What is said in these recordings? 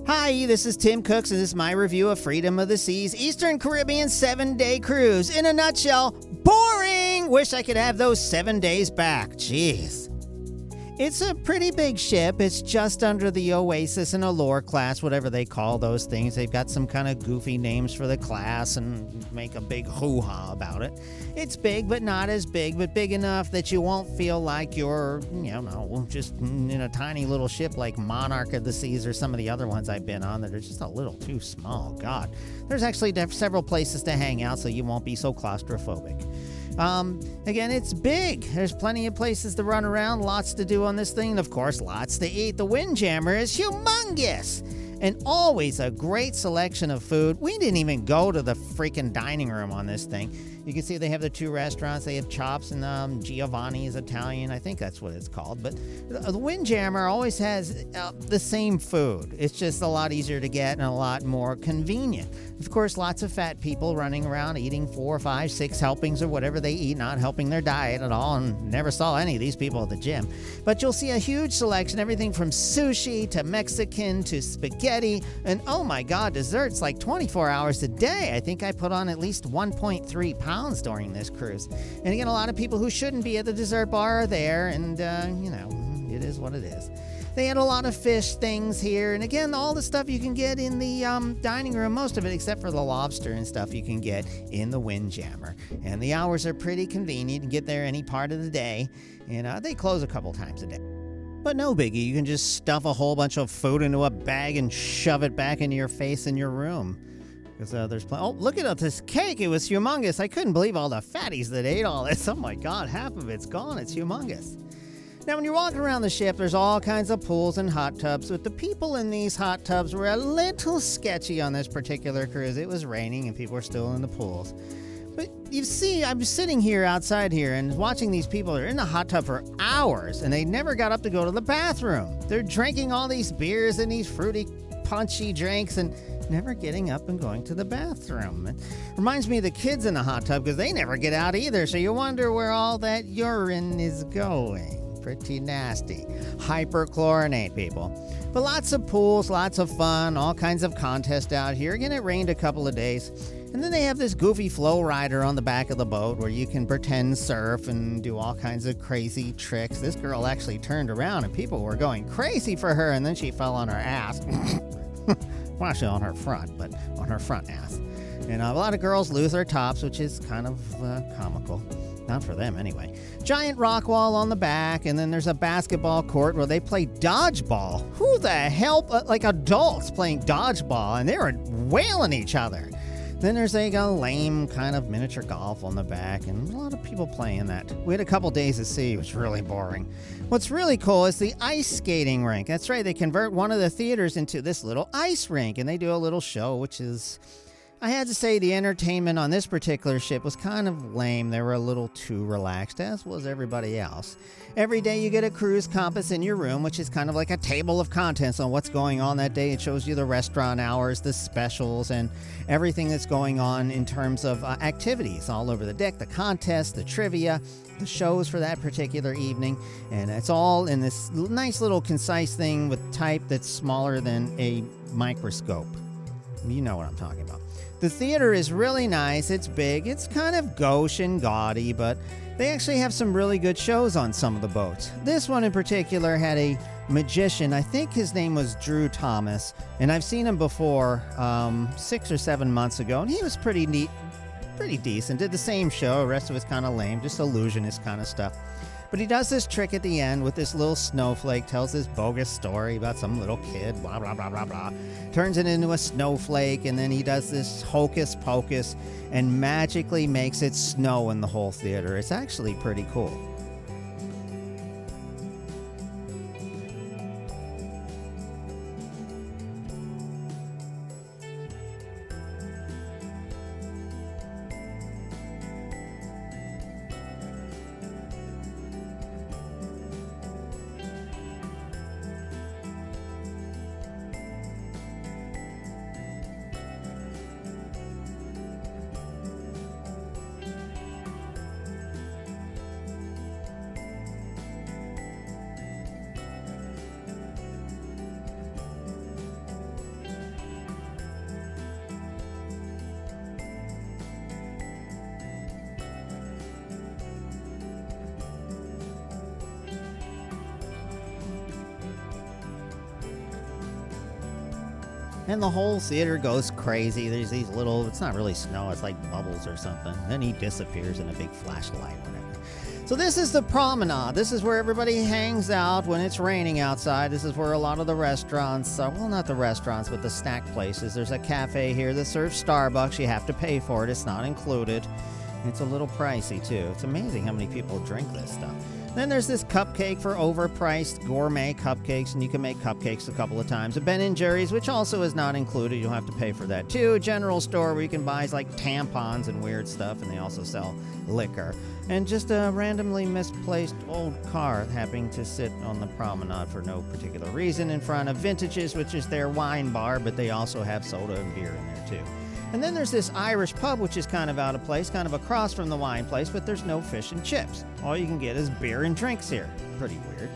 Hi, this is Tim Cooks, and this is my review of Freedom of the Seas Eastern Caribbean 7-day cruise. In a nutshell, boring! Wish I could have those 7 days back. Jeez. It's a pretty big ship. It's just under the Oasis and Allure class, whatever they call those things. They've got some kind of goofy names for the class and make a big hoo-ha about it. It's big, but not as big, but big enough that you won't feel like you're, just in a tiny little ship like Monarch of the Seas or some of the other ones I've been on that are just a little too small. God, there's actually several places to hang out so you won't be so claustrophobic. Again, it's big. There's plenty of places to run around, lots to do on this thing, and of course, lots to eat. The Windjammer is humongous, and always a great selection of food. We didn't even go to the freaking dining room on this thing. You can see they have the two restaurants. They have Chops and Giovanni's Italian. I think that's what it's called. But the Windjammer always has the same food. It's just a lot easier to get and a lot more convenient. Of course, lots of fat people running around eating 4, 5, 6 helpings or whatever they eat, not helping their diet at all, and never saw any of these people at the gym. But you'll see a huge selection, everything from sushi to Mexican to spaghetti, and oh my God, desserts like 24 hours a day. I think I put on at least 1.3 pounds during this cruise. And again, a lot of people who shouldn't be at the dessert bar are there, and it is what it is. They had a lot of fish things here, and again, all the stuff you can get in the dining room, most of it except for the lobster and stuff you can get in the Windjammer. And the hours are pretty convenient. You can get there any part of the day, and they close a couple times a day. But no biggie, you can just stuff a whole bunch of food into a bag and shove it back into your face in your room. Because there's oh, look at this cake. It was humongous. I couldn't believe all the fatties that ate all this. Oh my God, half of it's gone. It's humongous. Now, when you're walking around the ship, there's all kinds of pools and hot tubs, but the people in these hot tubs were a little sketchy on this particular cruise. It was raining and people were still in the pools. But you see, I'm sitting here outside here and watching these people. They're in the hot tub for hours and they never got up to go to the bathroom. They're drinking all these beers and these fruity, punchy drinks and never getting up and going to the bathroom. It reminds me of the kids in the hot tub because they never get out either, so you wonder where all that urine is going. Pretty nasty. Hyperchlorinate, people. But lots of pools, lots of fun, all kinds of contests out here. Again, it rained a couple of days. And then they have this goofy flow rider on the back of the boat where you can pretend surf and do all kinds of crazy tricks. This girl actually turned around and people were going crazy for her, and then she fell on her ass. Well, actually on her front, but on her front ass. And a lot of girls lose their tops, which is kind of comical. Not for them, anyway. Giant rock wall on the back, and then there's a basketball court where they play dodgeball. Who the hell, like adults playing dodgeball, and they were wailing each other. Then there's a lame kind of miniature golf on the back, and a lot of people playing that. We had a couple days at sea. It was really boring. What's really cool is the ice skating rink. That's right, they convert one of the theaters into this little ice rink, and they do a little show, which is... I had to say the entertainment on this particular ship was kind of lame. They were a little too relaxed, as was everybody else. Every day you get a cruise compass in your room, which is kind of like a table of contents on what's going on that day. It shows you the restaurant hours, the specials, and everything that's going on in terms of activities all over the deck, the contests, the trivia, the shows for that particular evening. And it's all in this nice little concise thing with type that's smaller than a microscope. You know what I'm talking about. The theater is really nice. It's big. It's kind of gauche and gaudy, but they actually have some really good shows on some of the boats. This one in particular had a magician. I think his name was Drew Thomas, and I've seen him before 6 or 7 months ago, and he was pretty neat, pretty decent. Did the same show. The rest of it's kind of lame, just illusionist kind of stuff. But he does this trick at the end with this little snowflake, tells this bogus story about some little kid, blah, blah, blah, blah, blah. Turns it into a snowflake, and then he does this hocus pocus and magically makes it snow in the whole theater. It's actually pretty cool. And the whole theater goes crazy. There's these little, it's not really snow, it's like bubbles or something. Then he disappears in a big flashlight or whatever. So this is the promenade. This is where everybody hangs out when it's raining outside. This is where a lot of the restaurants, well, not the restaurants, but the snack places. There's a cafe here that serves Starbucks. You have to pay for it. It's not included. It's a little pricey, too. It's amazing how many people drink this stuff. Then there's this cupcake for overpriced gourmet cupcakes, and you can make cupcakes a couple of times. A Ben & Jerry's, which also is not included. You'll have to pay for that, too. A general store where you can buy like tampons and weird stuff, and they also sell liquor. And just a randomly misplaced old car happening to sit on the promenade for no particular reason in front of Vintages, which is their wine bar, but they also have soda and beer in there, too. And then there's this Irish pub, which is kind of out of place, kind of across from the wine place, but there's no fish and chips. All you can get is beer and drinks here. Pretty weird.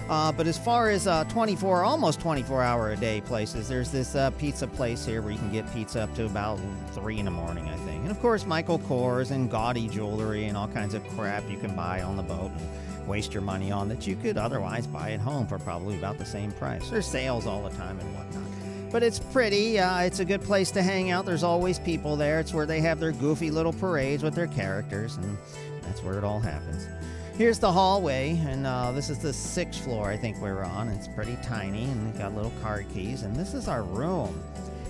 But as far as almost 24-hour-a-day places, there's this pizza place here where you can get pizza up to about 3 in the morning, I think. And, of course, Michael Kors and gaudy jewelry and all kinds of crap you can buy on the boat and waste your money on that you could otherwise buy at home for probably about the same price. There's sales all the time and whatnot. But it's pretty. It's a good place to hang out. There's always people there. It's where they have their goofy little parades with their characters, and that's where it all happens. Here's the hallway, and this is the 6th floor I think we're on. It's pretty tiny, and we've got little card keys, and this is our room.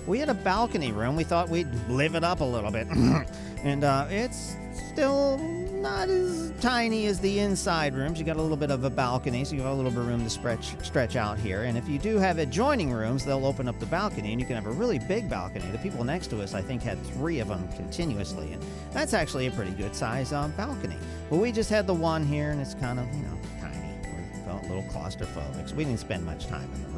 We had a balcony room. We thought we'd live it up a little bit, and it's still not as tiny as the inside rooms. You got a little bit of a balcony, so you have a little bit of room to stretch out here. And if you do have adjoining rooms, they'll open up the balcony, and you can have a really big balcony. The people next to us, I think, had 3 of them continuously, and that's actually a pretty good size balcony. But we just had the one here, and it's kind of, tiny. We felt a little claustrophobic, so we didn't spend much time in the room.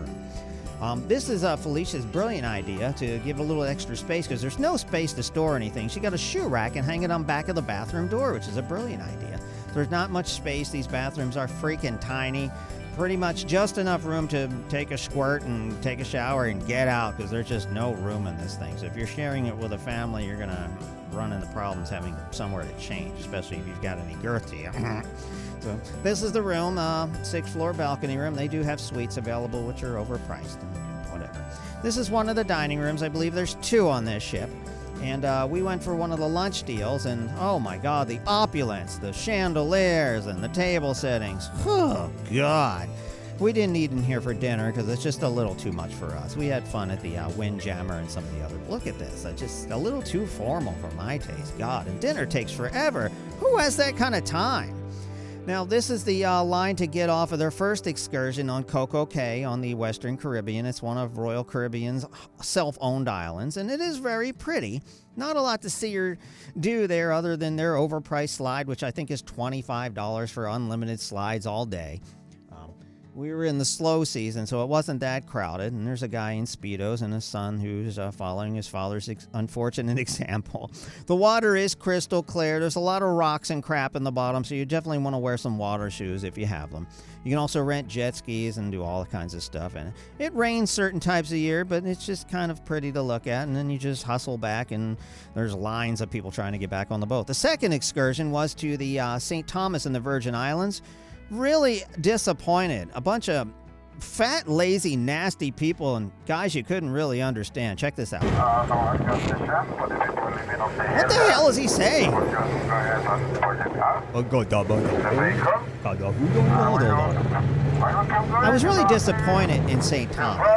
This is Felicia's brilliant idea to give a little extra space because there's no space to store anything. She got a shoe rack and hang it on back of the bathroom door, which is a brilliant idea. There's not much space. These bathrooms are freaking tiny. Pretty much just enough room to take a squirt and take a shower and get out because there's just no room in this thing. So if you're sharing it with a family, you're going to run into problems having somewhere to change, especially if you've got any girth to you. So this is the room, 6th floor balcony room. They do have suites available, which are overpriced and whatever. This is one of the dining rooms. I believe there's 2 on this ship. And we went for one of the lunch deals, and oh my God, the opulence, the chandeliers and the table settings. Oh God. We didn't eat in here for dinner because it's just a little too much for us. We had fun at the Windjammer and some of the other. Look at this. It's just a little too formal for my taste. God, and dinner takes forever. Who has that kind of time? Now, this is the line to get off of their first excursion on Coco Cay on the Western Caribbean. It's one of Royal Caribbean's self-owned islands, and it is very pretty. Not a lot to see or do there other than their overpriced slide, which I think is $25 for unlimited slides all day. We were in the slow season, so it wasn't that crowded. And there's a guy in Speedos and a son who's following his father's unfortunate example. The water is crystal clear. There's a lot of rocks and crap in the bottom, so you definitely want to wear some water shoes if you have them. You can also rent jet skis and do all kinds of stuff. And it rains certain types of year, but it's just kind of pretty to look at. And then you just hustle back, and there's lines of people trying to get back on the boat. The second excursion was to the St. Thomas and the Virgin Islands. Really disappointed. A bunch of fat, lazy, nasty people and guys you couldn't really understand. Check this out. What the hell is he saying? I was really disappointed in St. Thomas.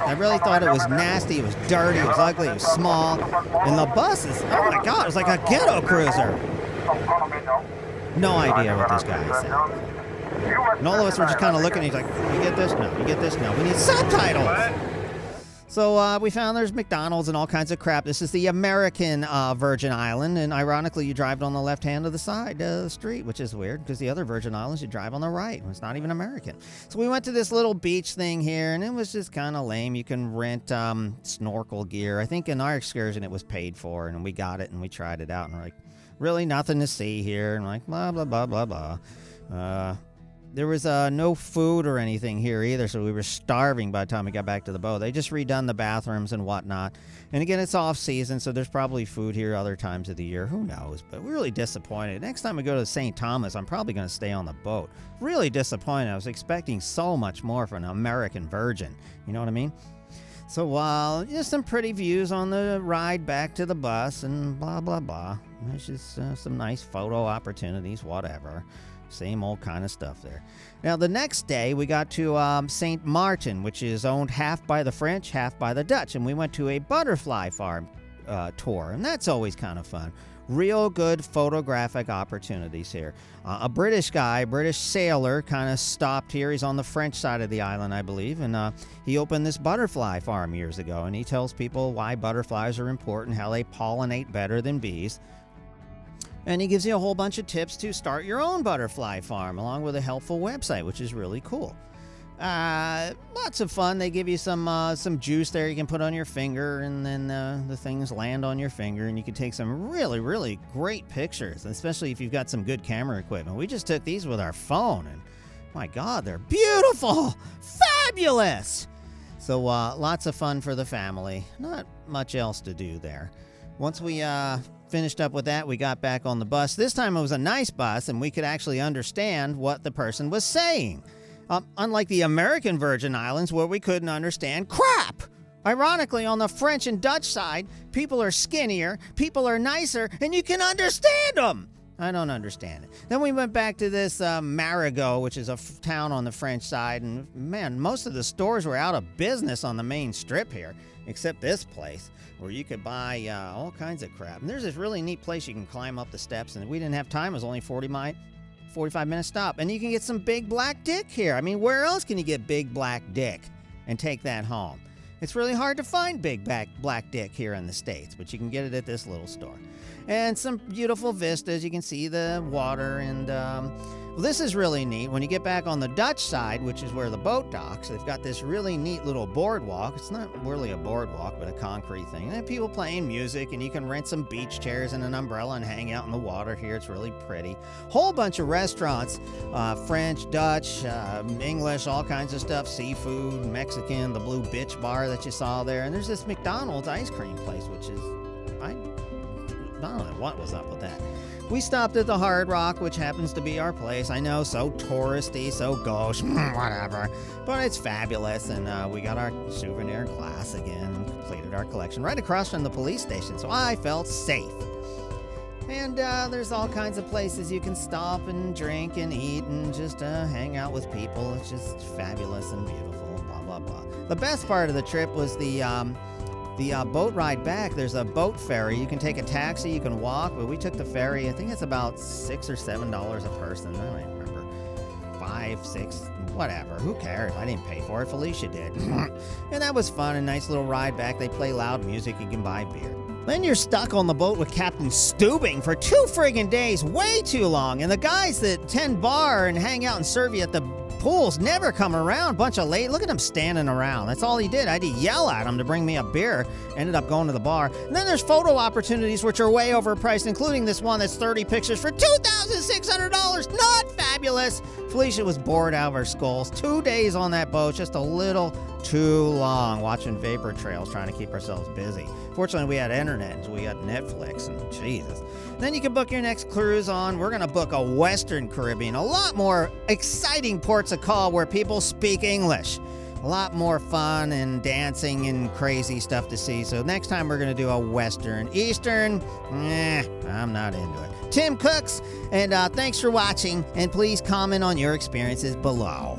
I really thought it was nasty, it was dirty, it was ugly, it was small. And the bus is, oh my God, it was like a ghetto cruiser. No idea what this guy is saying. And all of us were just kind of looking, he's like, you get this? No. You get this? No. We need subtitles. So we found there's McDonald's and all kinds of crap. This is the American Virgin Island, and ironically, you drive on the left hand of the side of the street, which is weird, because the other Virgin Islands, you drive on the right. It's not even American. So we went to this little beach thing here, and it was just kind of lame. You can rent snorkel gear. I think in our excursion, it was paid for, and we got it, and we tried it out, and we're like, really nothing to see here, and like, blah, blah, blah, blah, blah. There was no food or anything here either, so we were starving by the time we got back to the boat. They just redone the bathrooms and whatnot. And again, it's off-season, so there's probably food here other times of the year. Who knows? But we're really disappointed. Next time we go to St. Thomas, I'm probably going to stay on the boat. Really disappointed. I was expecting so much more from an American Virgin. You know what I mean? So, just some pretty views on the ride back to the bus and blah, blah, blah. There's just some nice photo opportunities, whatever. Same old kind of stuff there. Now, the next day, we got to St. Martin, which is owned half by the French, half by the Dutch. And we went to a butterfly farm tour, and that's always kind of fun. Real good photographic opportunities here. A British sailor, kind of stopped here. He's on the French side of the island, I believe, and he opened this butterfly farm years ago, and he tells people why butterflies are important, how they pollinate better than bees. And he gives you a whole bunch of tips to start your own butterfly farm, along with a helpful website, which is really cool. Lots of fun. They give you some juice there you can put on your finger, and then the things land on your finger, and you can take some really, really great pictures, especially if you've got some good camera equipment. We just took these with our phone, and my God, they're beautiful! Fabulous! So lots of fun for the family. Not much else to do there. Once we finished up with that, we got back on the bus. This time it was a nice bus, and we could actually understand what the person was saying. Unlike the American Virgin Islands, where we couldn't understand crap. Ironically, on the French and Dutch side, people are skinnier, people are nicer, and you can understand them. I don't understand it. Then we went back to this Marigot, which is a town on the French side, and man, most of the stores were out of business on the main strip here, except this place, where you could buy all kinds of crap. And there's this really neat place you can climb up the steps, and we didn't have time. It was only 45-minute stop. And you can get some big black dick here. I mean, where else can you get big black dick and take that home? It's really hard to find big black dick here in the States, but you can get it at this little store. And some beautiful vistas. You can see the water, and this is really neat. When you get back on the Dutch side, which is where the boat docks, they've got this really neat little boardwalk. It's not really a boardwalk, but a concrete thing. And they have people playing music, and you can rent some beach chairs and an umbrella and hang out in the water here. It's really pretty. Whole bunch of restaurants, French, Dutch, English, all kinds of stuff, seafood, Mexican, the Blue Bitch Bar that you saw there. And there's this McDonald's ice cream place, which is, I don't know what was up with that. We stopped at the Hard Rock, which happens to be our place. I know, so touristy, so gauche, whatever. But it's fabulous, and we got our souvenir glass again and completed our collection right across from the police station, so I felt safe. And there's all kinds of places you can stop and drink and eat and just hang out with people. It's just fabulous and beautiful, blah, blah, blah. The best part of the trip was the boat ride back. There's a boat ferry. You can take a taxi, you can walk, but we took the ferry. I think it's about $6 or $7 a person. I don't even remember. 5, 6, whatever. Who cares? I didn't pay for it. Felicia did. And that was fun. A nice little ride back. They play loud music. You can buy beer. Then you're stuck on the boat with Captain Stubing for 2 friggin' days. Way too long. And the guys that tend bar and hang out and serve you at the pools never come around. Bunch of late. Look at him standing around. That's all he did. I had to yell at him to bring me a beer. Ended up going to the bar. And then there's photo opportunities, which are way overpriced, including this one that's 30 pictures for $2,600. Not fabulous. Felicia was bored out of her skulls. 2 days on that boat, just a little too long, watching vapor trails, trying to keep ourselves busy. Fortunately, we had internet, and so we got Netflix, and Jesus. Then you can book your next cruise on. We're going to book a Western Caribbean, a lot more exciting ports of call where people speak English. A lot more fun and dancing and crazy stuff to see. So next time we're going to do a Western. Eastern, I'm not into it. Tim Cooks, and thanks for watching, and please comment on your experiences below.